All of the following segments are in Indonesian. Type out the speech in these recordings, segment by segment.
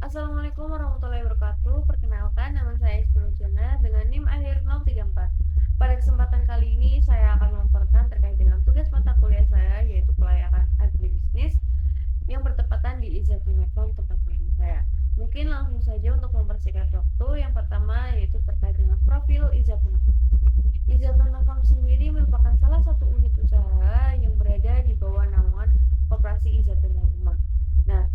Assalamualaikum warahmatullahi wabarakatuh. Perkenalkan, nama saya Ismail Jana dengan NIM akhir 034. Pada kesempatan kali ini, saya akan melaporkan terkait dengan tugas mata kuliah saya, yaitu kelayakan agribisnis yang bertepatan di Izzatul Nafam tempat kuliah saya. Mungkin langsung saja untuk mempersingkat waktu. Yang pertama yaitu terkait dengan profil Izzatul Nafam. Izzatul Nafam sendiri merupakan salah satu unit usaha yang berada di bawah naungan Koperasi Izzatul Nafam. Nah,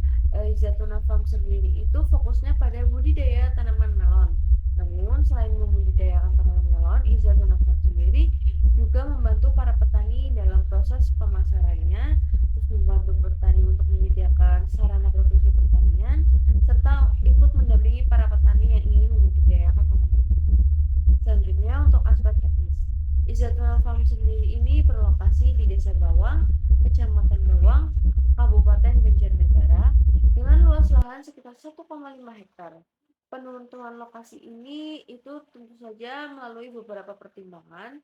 Izzatul Nafam sendiri itu fokusnya pada budidaya tanaman melon. Namun, selain membudidayakan tanaman melon, Izzatul Nafam sendiri juga membantu para petani dalam proses pemasarannya, terus membantu petani untuk menyediakan sarana produksi pertanian, serta ikut mendampingi para petani yang ingin membudidayakan tanaman melon. Selanjutnya untuk aspek teknis. Izzatul Farm sendiri ini berlokasi di Desa Bawang, Kecamatan Bawang, Kabupaten Banjarnegara dengan luas lahan sekitar 1,5 hektar. Penentuan lokasi ini itu tentu saja melalui beberapa pertimbangan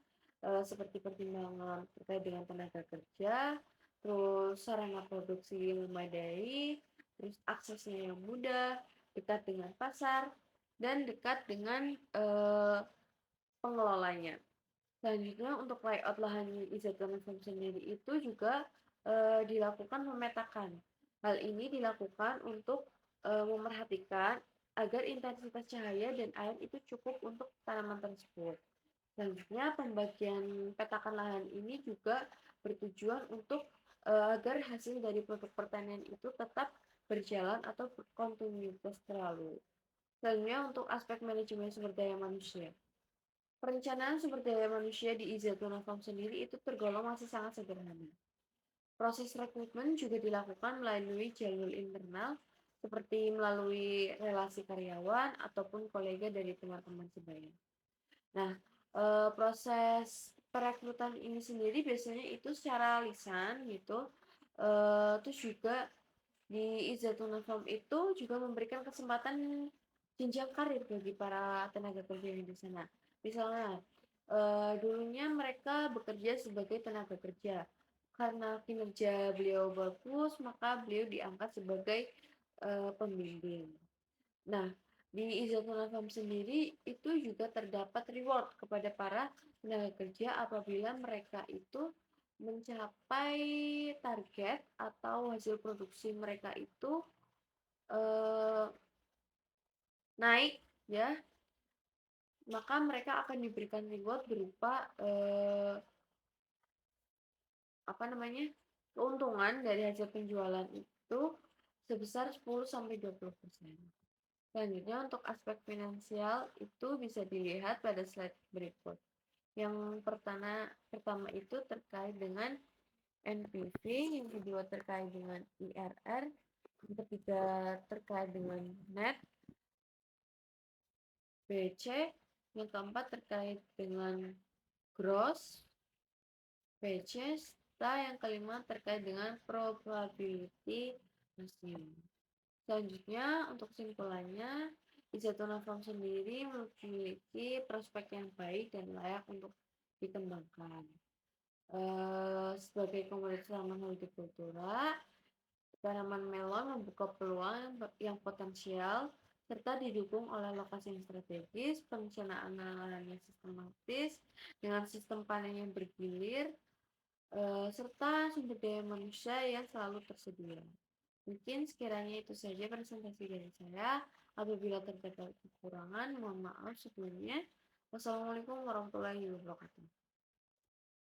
seperti pertimbangan terkait dengan tenaga kerja, terus sarana produksi yang memadai, terus aksesnya yang mudah, dekat dengan pasar, dan dekat dengan pengelolanya. Selanjutnya untuk layout lahan Izzatul Farm sendiri itu juga dilakukan memetakan. Hal ini dilakukan untuk memerhatikan agar intensitas cahaya dan air itu cukup untuk tanaman tersebut. Selanjutnya pembagian petakan lahan ini juga bertujuan untuk agar hasil dari produk pertanian itu tetap berjalan atau kontinuitas terlalu. Selanjutnya untuk aspek manajemen sumber daya manusia. Perencanaan sumber daya manusia di Izzatul Farm sendiri itu tergolong masih sangat sederhana. Proses rekrutmen juga dilakukan melalui jalur internal seperti melalui relasi karyawan ataupun kolega dari teman-teman sebaya. Nah, proses perekrutan ini sendiri biasanya itu secara lisan gitu. Terus juga di Izzatul Farm itu juga memberikan kesempatan jenjang karir bagi para tenaga kerja yang di sana. Misalnya, dulunya mereka bekerja sebagai tenaga kerja. Karena kinerja beliau bagus, maka beliau diangkat sebagai pembimbing. Nah, di Izzatul Farm sendiri itu juga terdapat reward kepada para tenaga kerja apabila mereka itu mencapai target atau hasil produksi mereka itu eh, naik ya, maka mereka akan diberikan reward berupa apa namanya? Keuntungan dari hasil penjualan itu sebesar 10-20%. Selanjutnya untuk aspek finansial itu bisa dilihat pada slide berikut. Yang pertama itu terkait dengan NPV, yang kedua terkait dengan IRR, yang ketiga terkait dengan net BC, yang keempat terkait dengan gross BC, serta yang kelima terkait dengan probability ratio. Selanjutnya, untuk kesimpulannya, Izzatul Farm sendiri memiliki prospek yang baik dan layak untuk dikembangkan. Sebagai komoditas tanaman hortikultura, tanaman melon membuka peluang yang potensial serta didukung oleh lokasi yang strategis, perencanaan lahan yang sistematis, dengan sistem panen yang bergilir, serta sumber daya manusia yang selalu tersedia. Mungkin sekiranya itu saja presentasi dari saya. Apabila terdapat kekurangan, mohon maaf sebelumnya. Wassalamualaikum warahmatullahi wabarakatuh.